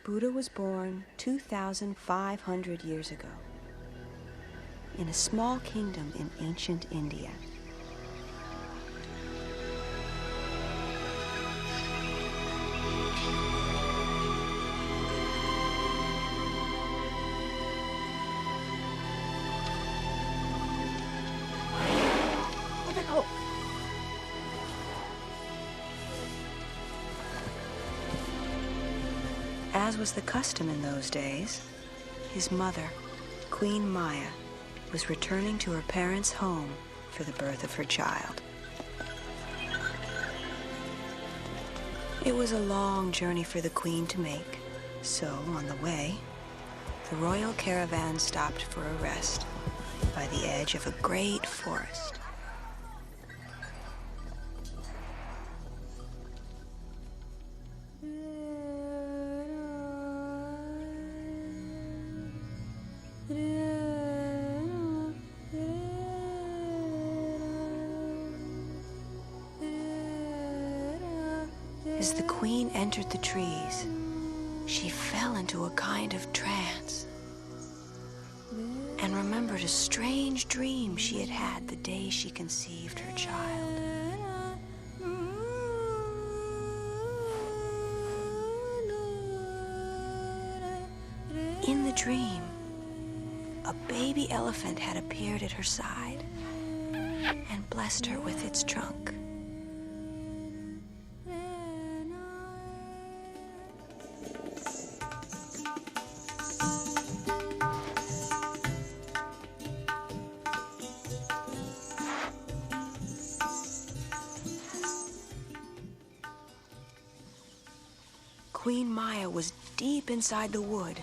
Buddha was born 2,500 years ago in a small kingdom in ancient India. As was the custom in those days, his mother, Queen Maya, was returning to her parents' home for the birth of her child. It was a long journey for the queen to make, so on the way, the royal caravan stopped for a rest by the edge of a great forest. As the queen entered the trees, she fell into a kind of trance and remembered a strange dream she had had the day she conceived her child. In the dream, a baby elephant had appeared at her side and blessed her with its trunk. Queen Maya was deep inside the wood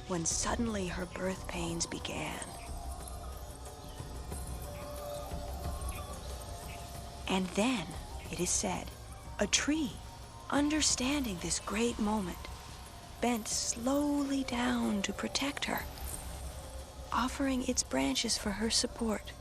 when suddenly her birth pains began. And then, it is said, a tree, understanding this great moment, bent slowly down to protect her, offering its branches for her support.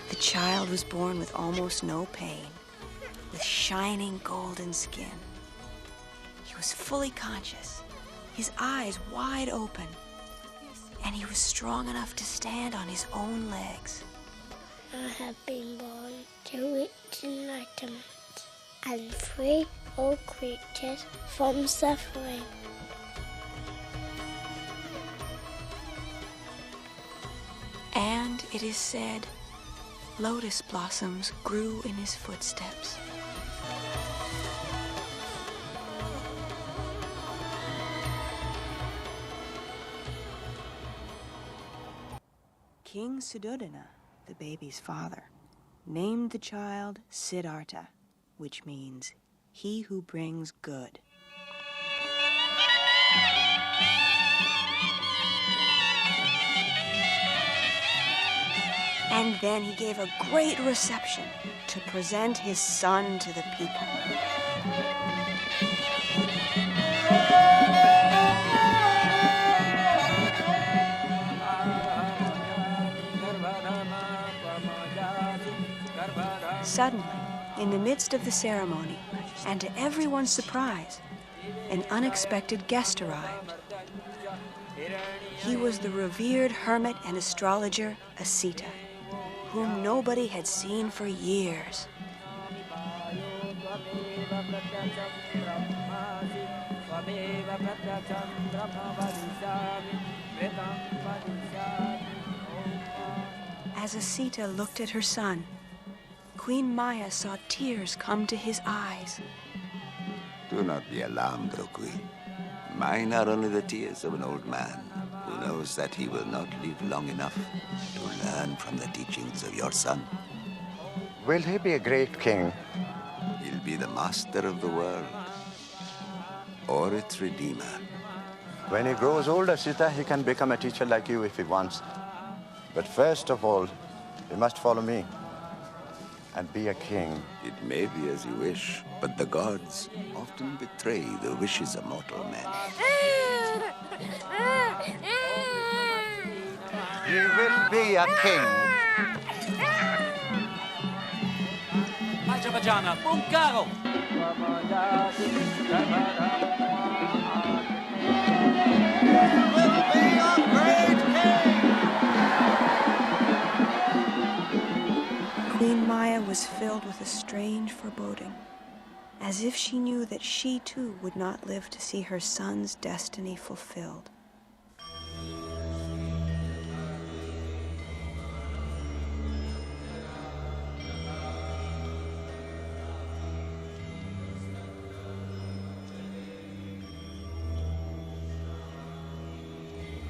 The child was born with almost no pain, with shining golden skin. He was fully conscious, his eyes wide open, and he was strong enough to stand on his own legs. I have been born to reach enlightenment and free all creatures from suffering. And it is said, lotus blossoms grew in his footsteps. King Suddhodana, the baby's father, named the child Siddhartha, which means he who brings good. And then he gave a great reception to present his son to the people. Suddenly, in the midst of the ceremony, and to everyone's surprise, an unexpected guest arrived. He was the revered hermit and astrologer Asita, whom nobody had seen for years. As Asita looked at her son, Queen Maya saw tears come to his eyes. Do not be alarmed, O Queen. Mine are only the tears of an old man who knows that he will not live long enough to learn from the teachings of your son. Will he be a great king? He'll be the master of the world, or its redeemer. When he grows older, Sita, he can become a teacher like you if he wants. But first of all, he must follow me and be a king. It may be as you wish, but the gods often betray the wishes of mortal men. He will be a king. Pajama, buon caro! Will be a great king. Queen Maya was filled with a strange foreboding, as if she knew that she too would not live to see her son's destiny fulfilled.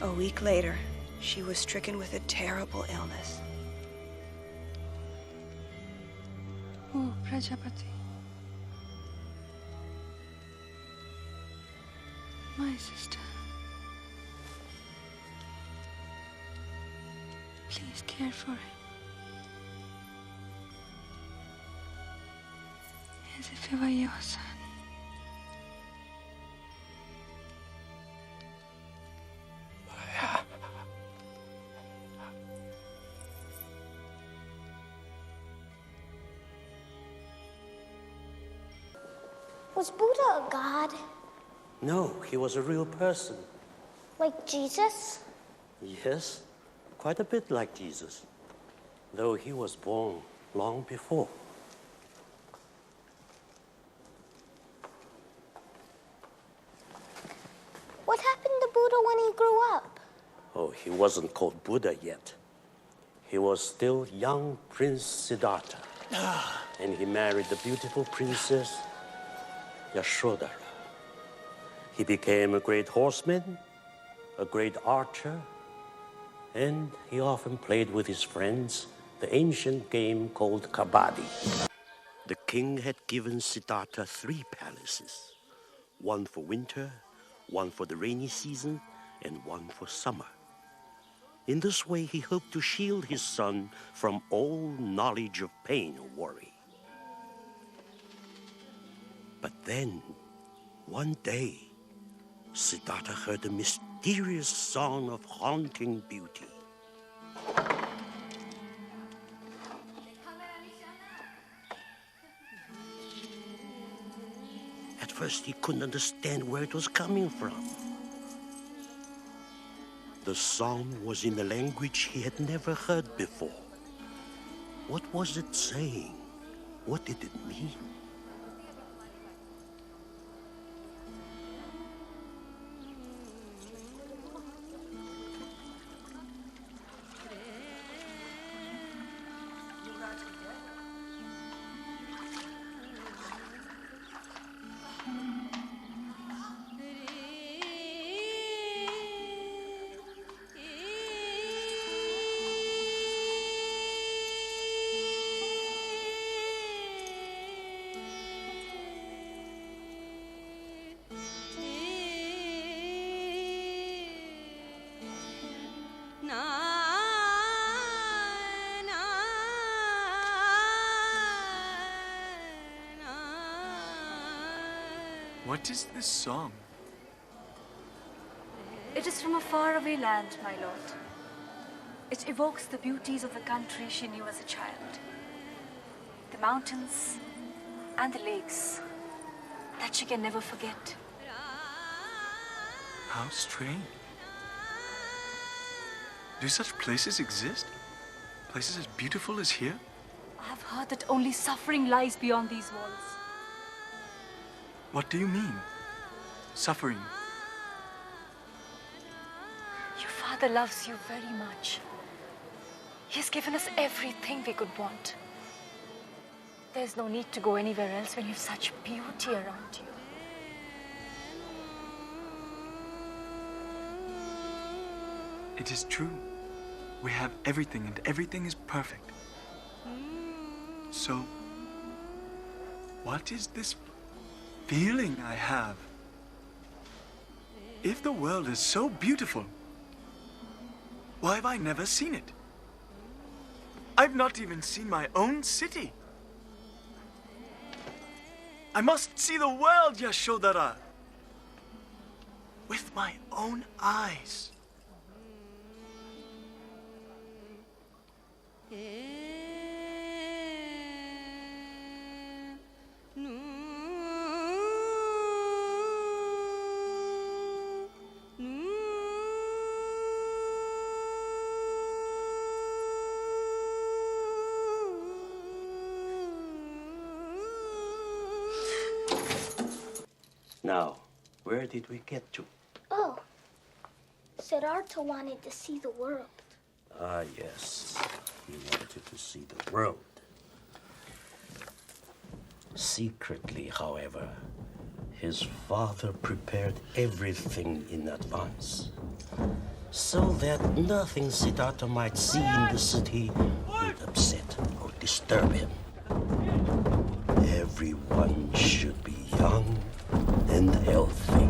A week later, she was stricken with a terrible illness. Oh, Prajapati. My sister. Please care for him. As if he were your son. Was Buddha a god? No, he was a real person. Like Jesus? Yes, quite a bit like Jesus, though he was born long before. What happened to Buddha when he grew up? Oh, he wasn't called Buddha yet. He was still young Prince Siddhartha. And he married the beautiful princess Yashodhara. He became a great horseman, a great archer, and he often played with his friends the ancient game called Kabaddi. The king had given Siddhartha 3 palaces, one for winter, one for the rainy season, and one for summer. In this way, he hoped to shield his son from all knowledge of pain or worry. But then, one day, Siddhartha heard a mysterious song of haunting beauty. At first, he couldn't understand where it was coming from. The song was in a language he had never heard before. What was it saying? What did it mean? What is this song? It is from a faraway land, my lord. It evokes the beauties of the country she knew as a child. The mountains and the lakes that she can never forget. How strange. Do such places exist? Places as beautiful as here? I have heard that only suffering lies beyond these walls. What do you mean? Suffering? Your father loves you very much. He has given us everything we could want. There's no need to go anywhere else when you have such beauty around you. It is true. We have everything, and everything is perfect. So, what is this feeling I have? If the world is so beautiful, why have I never seen it? I've not even seen my own city. I must see the world, Yashodhara, with my own eyes. Now, where did we get to? Oh, Siddhartha wanted to see the world. Ah, yes. He wanted to see the world. Secretly, however, his father prepared everything in advance, so that nothing Siddhartha might see in the city would upset or disturb him. Everyone should be young and healthy.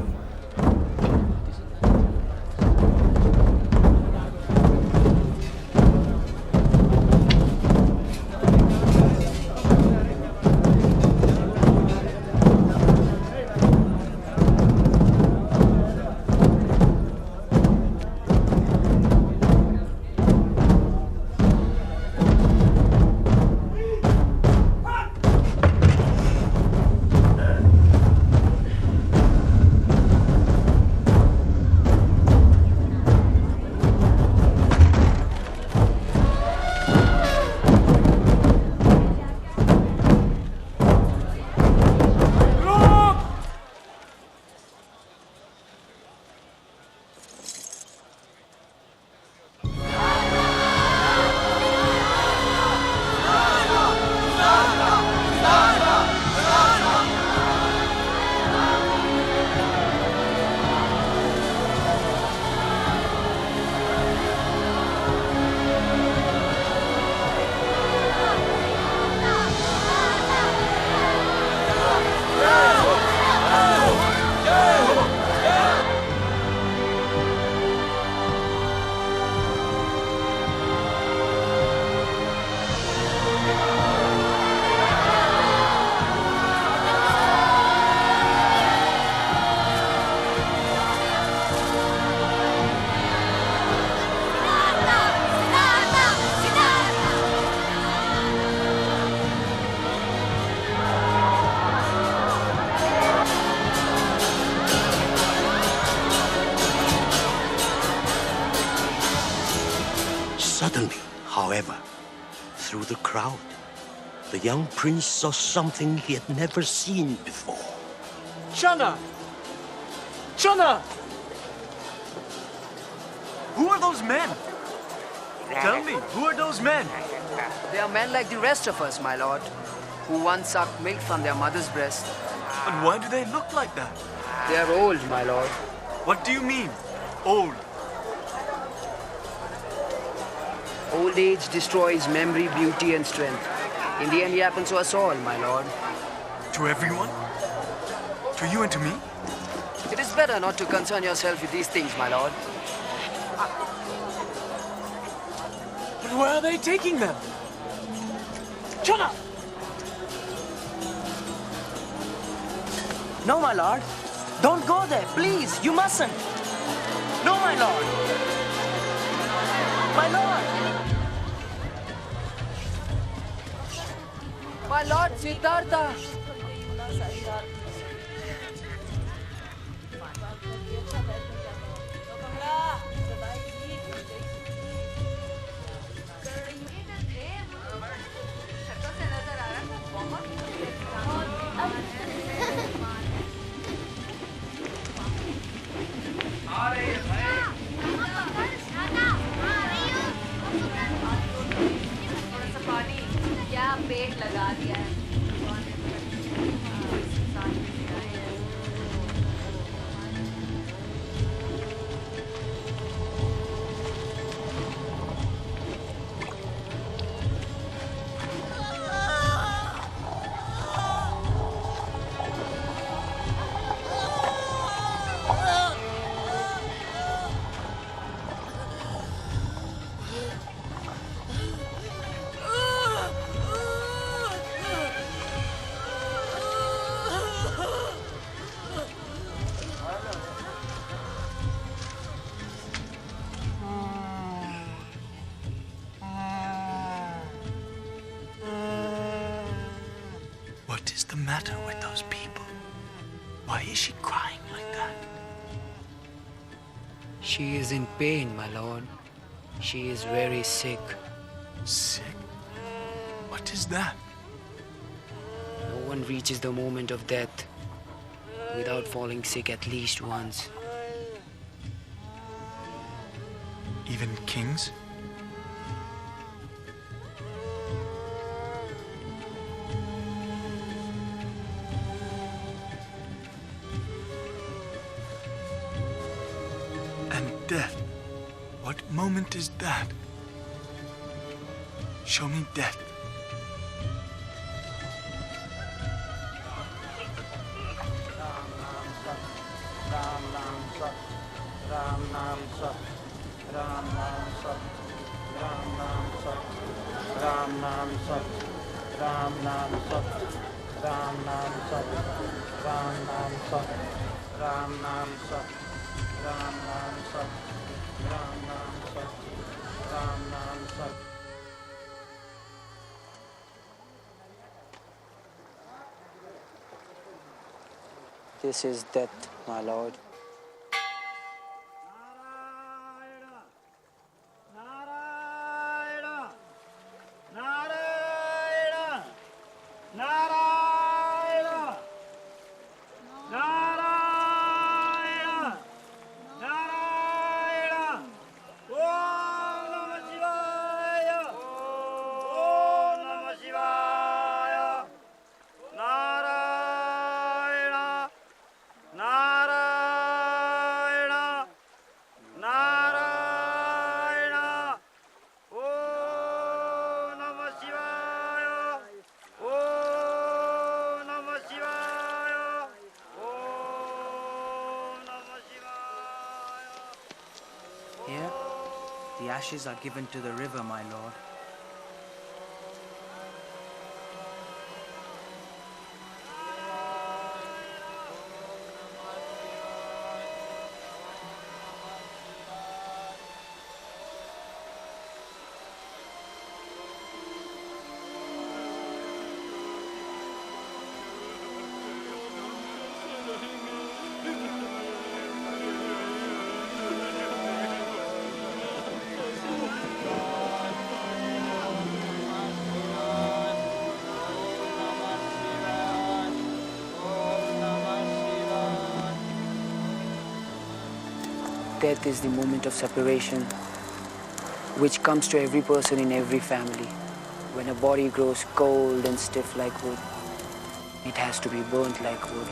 Suddenly, however, through the crowd, the young prince saw something he had never seen before. Channa! Channa! Who are those men? Tell me, who are those men? They are men like the rest of us, my lord, who once sucked milk from their mother's breast. And why do they look like that? They are old, my lord. What do you mean, old? Old age destroys memory, beauty, and strength. In the end, it happens to us all, my lord. To everyone? To you and to me? It is better not to concern yourself with these things, my lord. But where are they taking them? Channa! No, my lord. Don't go there, please. You mustn't. No, my lord. My lord. My lord Siddhartha. पेट लगा दिया है What is the matter with those people? Why is she crying like that? She is in pain, my lord. She is very sick. Sick? What is that? No one reaches the moment of death without falling sick at least once. Even kings? And death? What moment is that? Show me death. This is death, my lord. Here, the ashes are given to the river, my lord. Death is the moment of separation, which comes to every person in every family. When a body grows cold and stiff like wood, it has to be burnt like wood.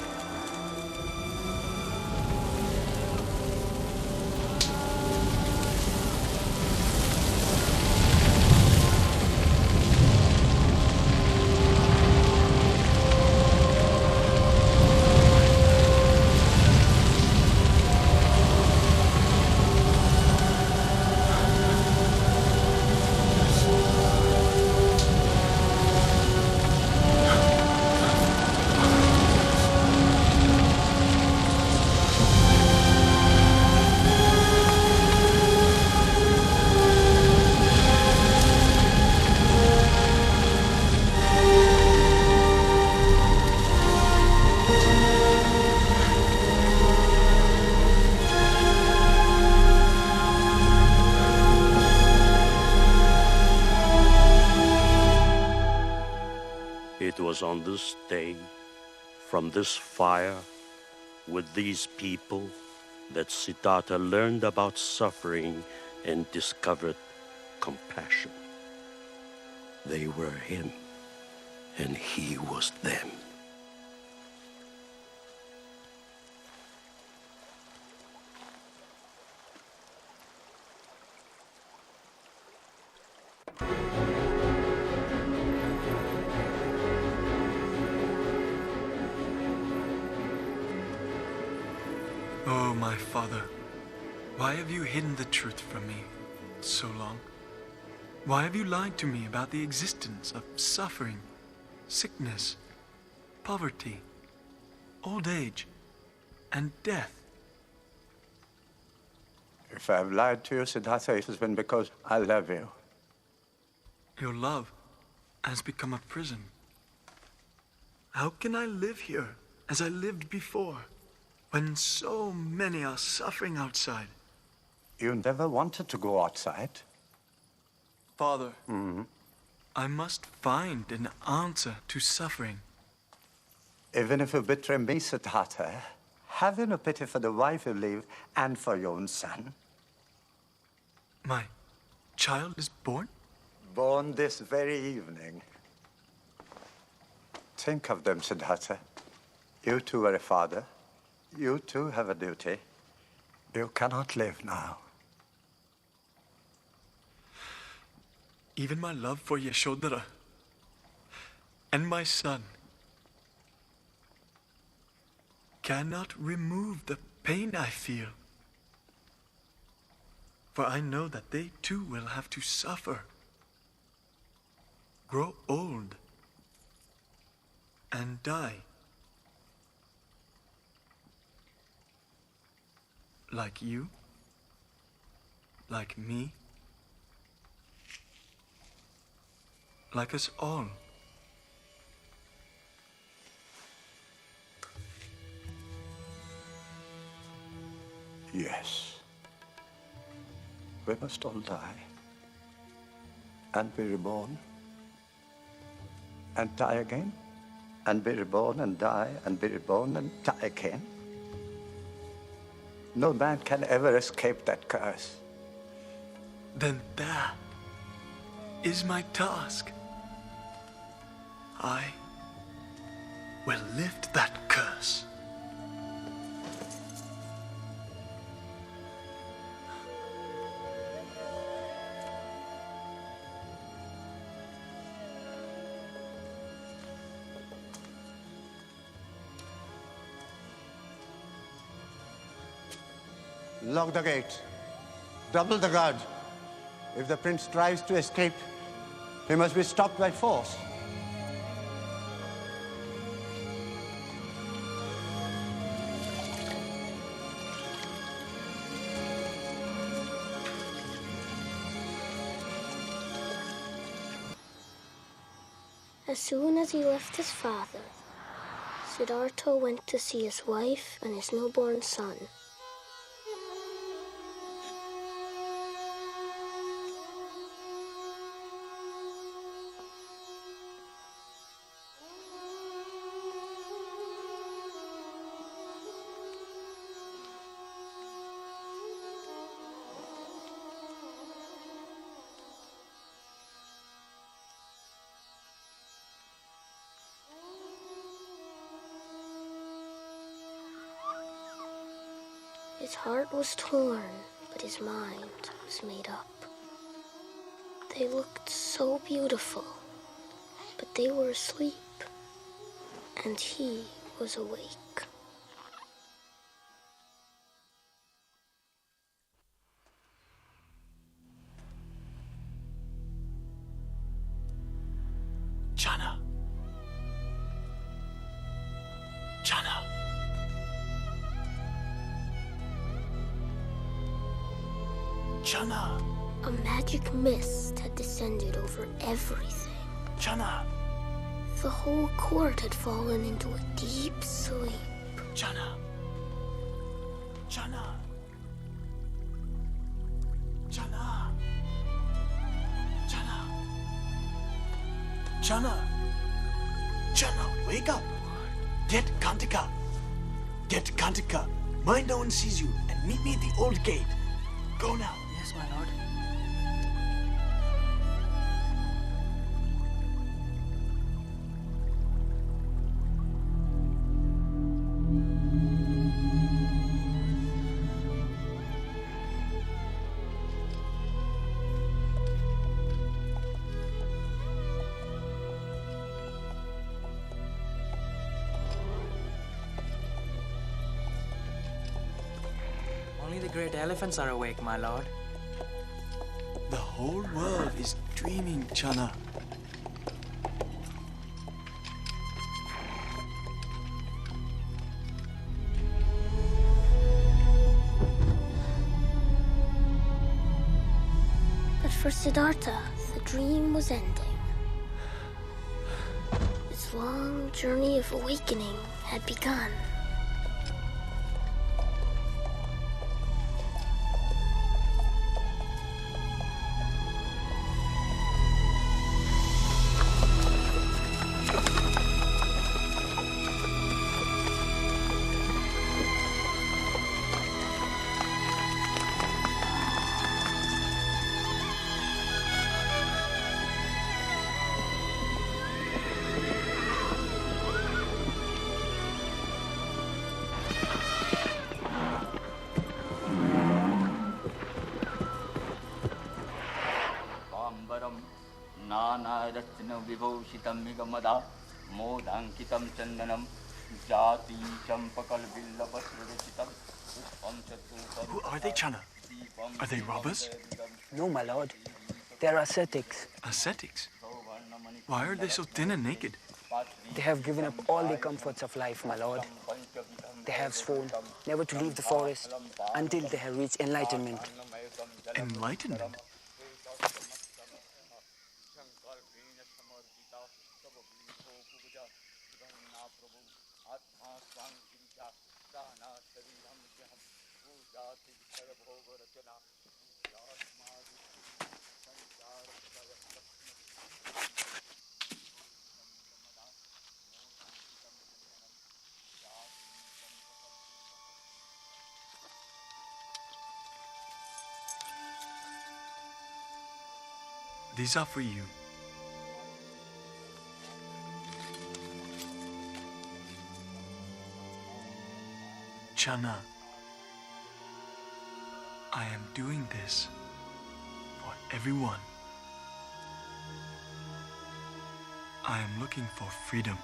It was on this day, from this fire, with these people, that Siddhartha learned about suffering and discovered compassion. They were him, and he was them. Oh, my father, why have you hidden the truth from me so long? Why have you lied to me about the existence of suffering, sickness, poverty, old age, and death? If I have lied to you, Siddhartha, it has been because I love you. Your love has become a prison. How can I live here as I lived before, when so many are suffering outside? You never wanted to go outside. Father, I must find an answer to suffering. Even if you betray me, Siddhartha, have you no pity for the wife you leave and for your own son? My child is born? Born this very evening. Think of them, Siddhartha. You too are a father. You too have a duty. You cannot live now. Even my love for Yashodhara and my son cannot remove the pain I feel. For I know that they too will have to suffer, grow old, and die. Like you, like me, like us all. Yes. We must all die. And be reborn. And die again. And be reborn and die and be reborn and die again. No man can ever escape that curse. Then that is my task. I will lift that curse. Lock the gate. Double the guard. If the prince tries to escape, he must be stopped by force. As soon as he left his father, Siddhartha went to see his wife and his newborn son. His heart was torn, but his mind was made up. They looked so beautiful, but they were asleep, and he was awake. Channa. Channa. Channa. A magic mist had descended over everything. Channa. The whole court had fallen into a deep sleep. Channa. Channa. Channa. Channa. Channa. Channa, wake up. Get Kantika. Get Kantika. Mind no one sees you and meet me at the old gate. Go now. Yes, my lord. great elephants are awake, my lord. The whole world is dreaming, Channa. But for Siddhartha, the dream was ending. His long journey of awakening had begun. विभूषितमिगमदा मोदाङ्कितं चन्दनं जाति चम्पकल्बिल्लपस्रचितं पुष्पं चतुर्थं. Who are they, Channa? Are they robbers? No, my lord. They're ascetics. Ascetics? Why are they so thin and naked? They have given up all the comforts of life, my lord. They have sworn never to leave the forest until they have reached enlightenment. Enlightenment? These are for you. Channa, I am doing this for everyone. I am looking for freedom.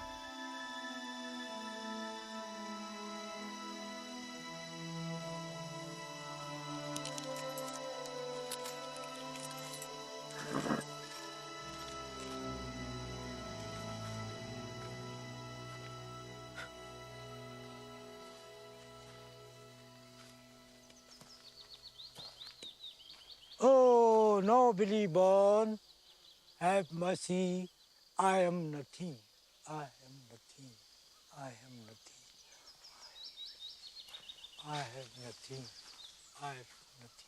Oh, nobly born, have mercy. I am nothing. I am nothing. I am nothing. I have nothing. I have nothing.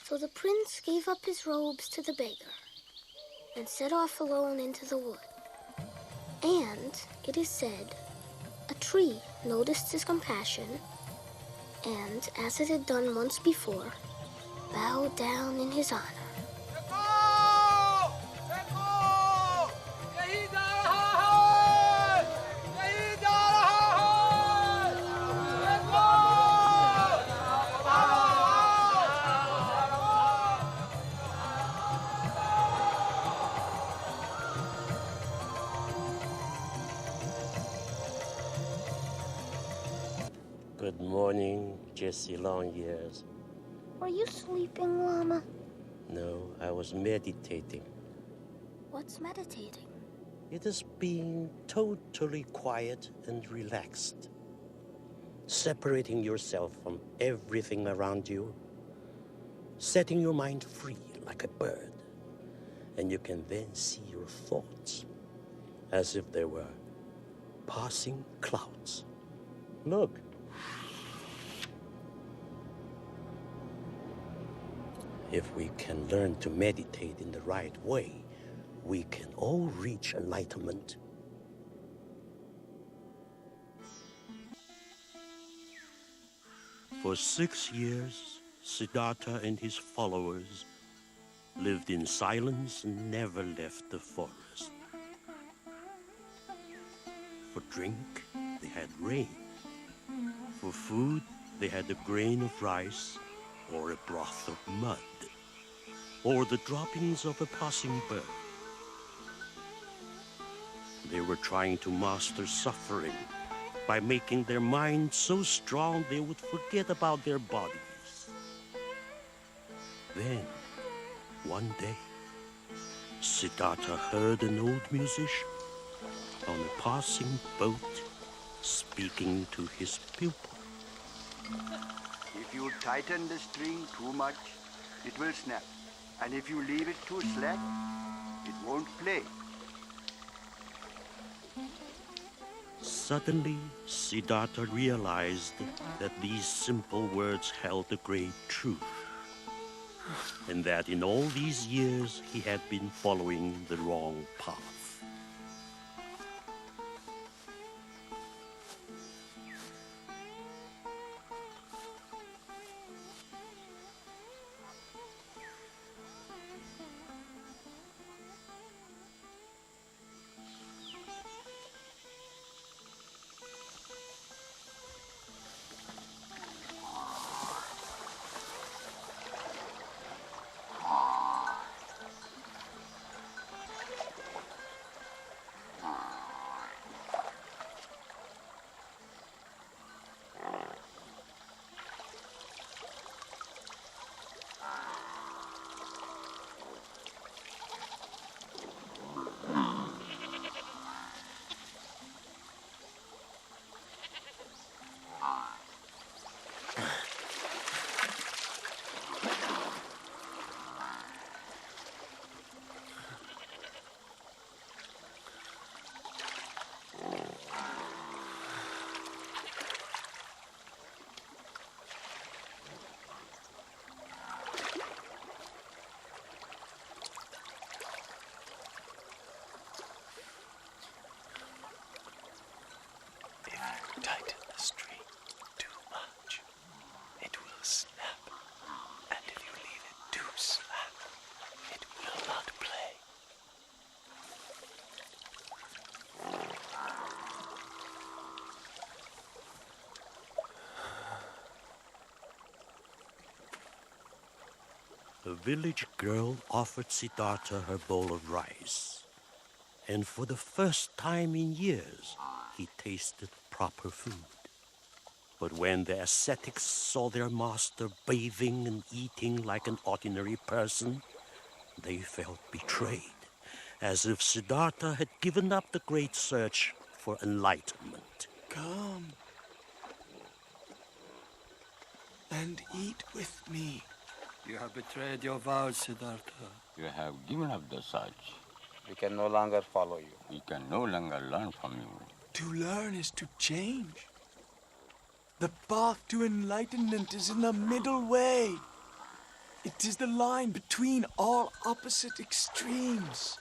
So the prince gave up his robes to the beggar and set off alone into the wood. And, it is said, a tree noticed his compassion and, as it had done once before, bowed down in his honor. Good morning, Jesse Longyears. Were you sleeping, Lama? No, I was meditating. What's meditating? It is being totally quiet and relaxed. Separating yourself from everything around you. Setting your mind free like a bird. And you can then see your thoughts as if they were passing clouds. Look. If we can learn to meditate in the right way, we can all reach enlightenment. For 6 years, Siddhartha and his followers lived in silence and never left the forest. For drink, they had rain. For food, they had a grain of rice or a broth of mud, or the droppings of a passing bird. They were trying to master suffering by making their minds so strong they would forget about their bodies. Then, one day, Siddhartha heard an old musician on a passing boat speaking to his pupil. If you tighten the string too much, it will snap. And if you leave it too slack, it won't play. Suddenly, Siddhartha realized that these simple words held a great truth, and that in all these years he had been following the wrong path. Tighten the string too much, it will snap. And if you leave it too slack, it will not play. A village girl offered Siddhartha her bowl of rice, and for the first time in years, he tasted proper food. But when the ascetics saw their master bathing and eating like an ordinary person, they felt betrayed, as if Siddhartha had given up the great search for enlightenment. Come and eat with me. You have betrayed your vows, Siddhartha. You have given up the search. We can no longer follow you. We can no longer learn from you. To learn is to change. The path to enlightenment is in the middle way. It is the line between all opposite extremes.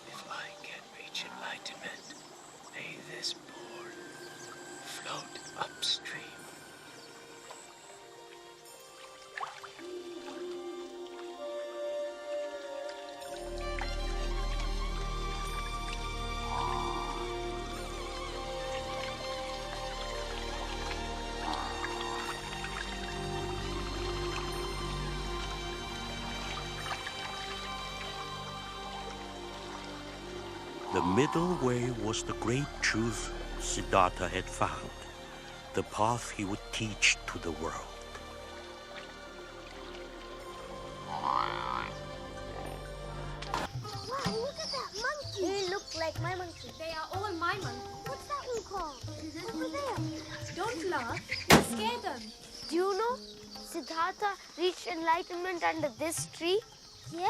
If I can reach enlightenment, may this bowl float upstream. The middle way was the great truth Siddhartha had found, the path he would teach to the world. Wow, look at that monkey. They look like my monkey. They are all my monkeys. What's that one called? Over there. Don't laugh. You'll scare them. Do you know Siddhartha reached enlightenment under this tree? Yeah?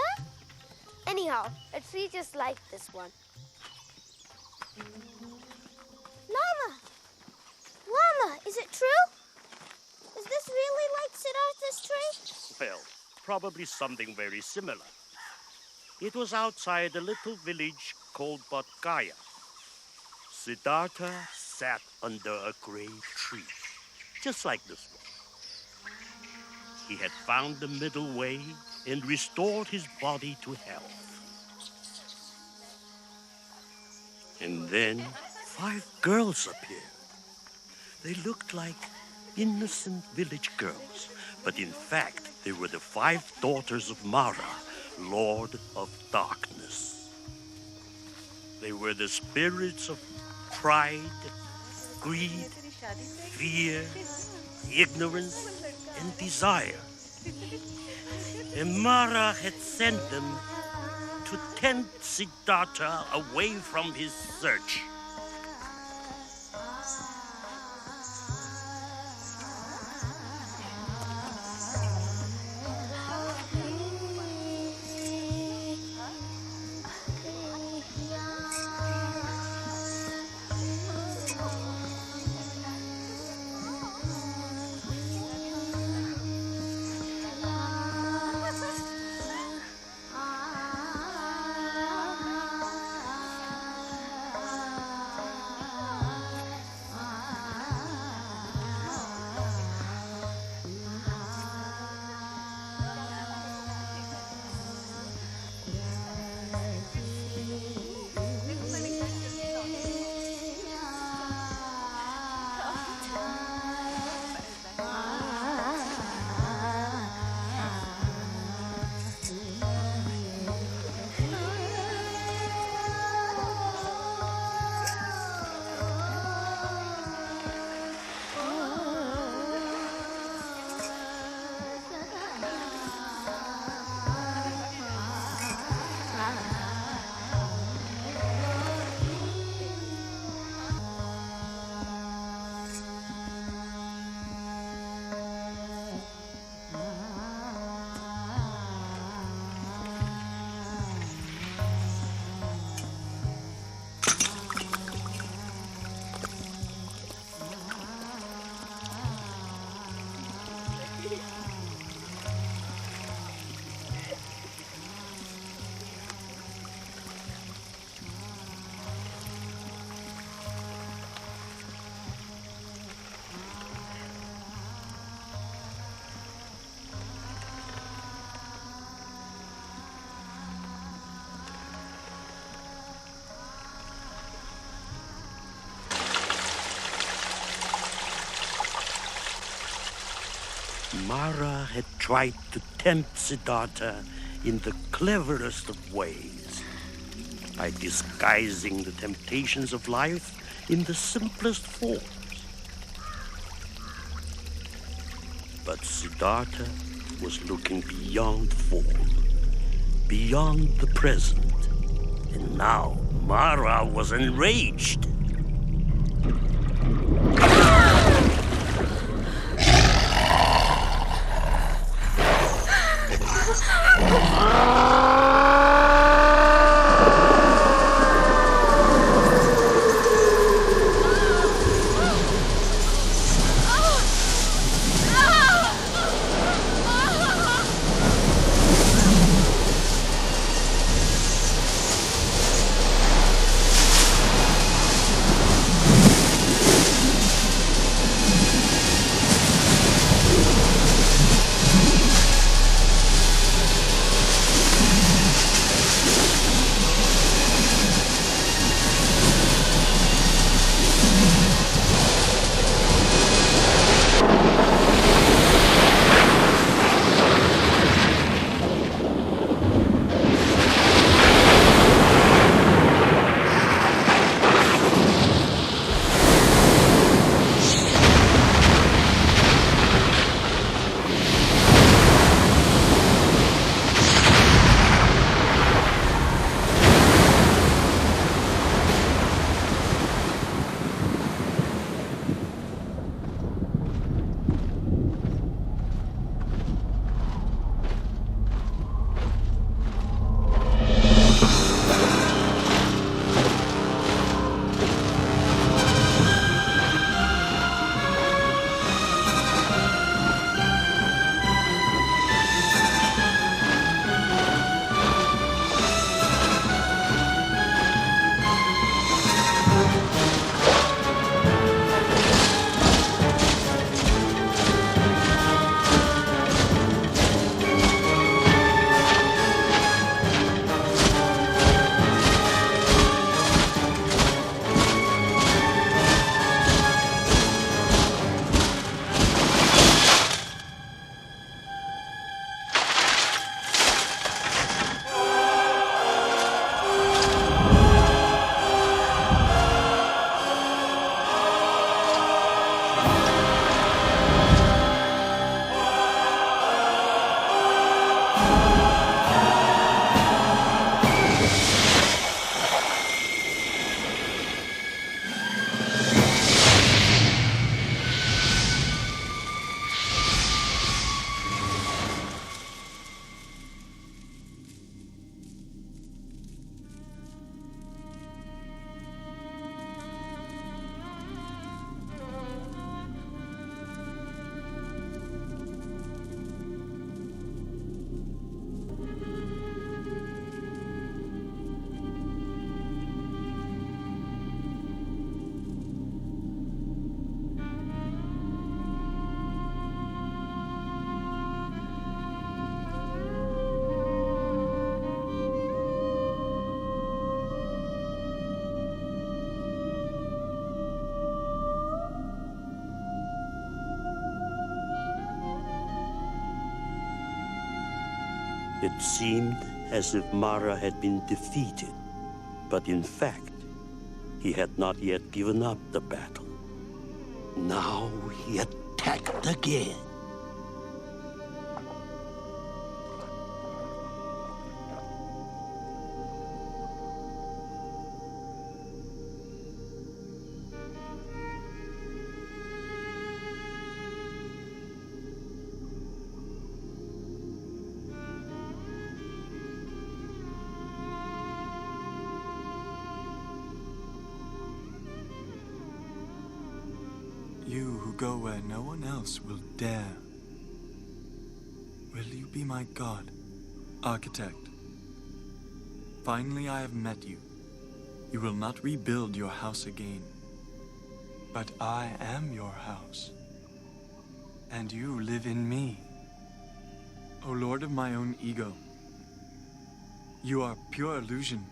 Anyhow, a tree just like this one. Lama! Lama, is it true? Is this really like Siddhartha's tree? Well, probably something very similar. It was outside a little village called Bodh Gaya. Siddhartha sat under a great tree, just like this one. He had found the middle way and restored his body to health. And then 5 girls appeared. They looked like innocent village girls, but in fact, they were the 5 daughters of Mara, Lord of Darkness. They were the spirits of pride, greed, fear, ignorance, and desire. And Mara had sent them to tempt Siddhartha away from his search. Mara had tried to tempt Siddhartha in the cleverest of ways, by disguising the temptations of life in the simplest forms. But Siddhartha was looking beyond form, beyond the present, and now Mara was enraged. It seemed as if Mara had been defeated, but in fact, he had not yet given up the battle. Now he attacked again. You who go where no one else will dare. Will you be my god, architect? Finally I have met you. You will not rebuild your house again. But I am your house. And you live in me. O Lord of my own ego. You are pure illusion.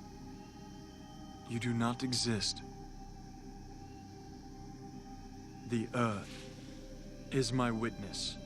You do not exist. The earth is my witness.